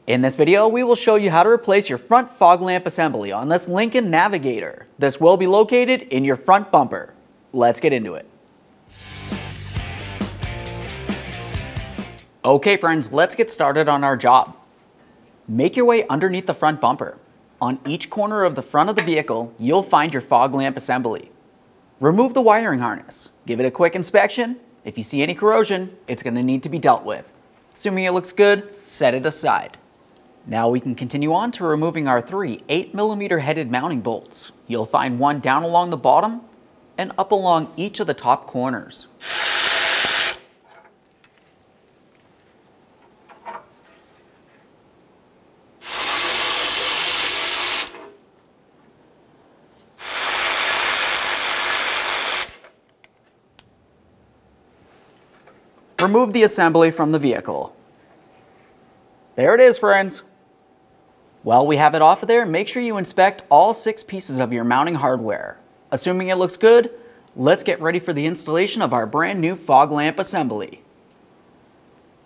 In this video, we will show you how to replace your front fog lamp assembly on this Lincoln Navigator. This will be located in your front bumper. Let's get into it. Okay friends, let's get started on our job. Make your way underneath the front bumper. On each corner of the front of the vehicle, you'll find your fog lamp assembly. Remove the wiring harness. Give it a quick inspection. If you see any corrosion, it's going to need to be dealt with. Assuming it looks good, set it aside. Now we can continue on to removing our three 8mm headed mounting bolts. You'll find one down along the bottom and up along each of the top corners. Remove the assembly from the vehicle. There it is, friends. While we have it off of there, make sure you inspect all 6 pieces of your mounting hardware. Assuming it looks good, let's get ready for the installation of our brand new fog lamp assembly.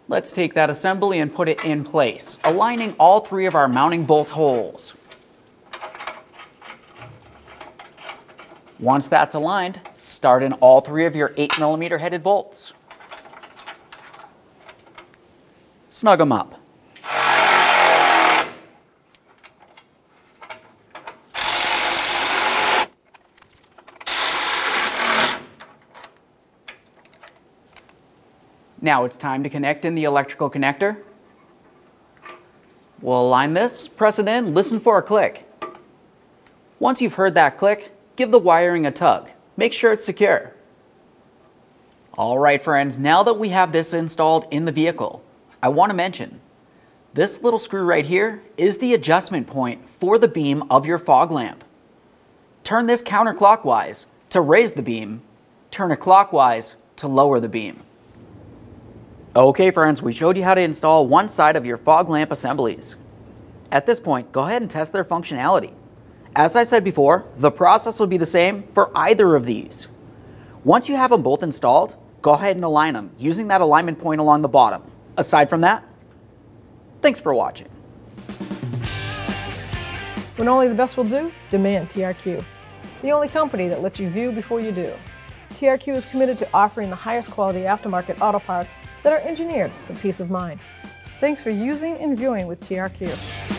Let's take that assembly and put it in place, aligning all 3 of our mounting bolt holes. Once that's aligned, start in all 3 of your 8mm headed bolts. Snug them up. Now it's time to connect in the electrical connector. We'll align this, press it in, listen for a click. Once you've heard that click, give the wiring a tug. Make sure it's secure. Alright friends, now that we have this installed in the vehicle, I want to mention, this little screw right here is the adjustment point for the beam of your fog lamp. Turn this counterclockwise to raise the beam, turn it clockwise to lower the beam. Okay friends, we showed you how to install one side of your fog lamp assemblies. At this point, go ahead and test their functionality. As I said before, the process will be the same for either of these. Once you have them both installed, go ahead and align them using that alignment point along the bottom. Aside from that, thanks for watching. When only the best will do, demand TRQ. The only company that lets you view before you do. TRQ is committed to offering the highest quality aftermarket auto parts that are engineered for peace of mind. Thanks for using and viewing with TRQ.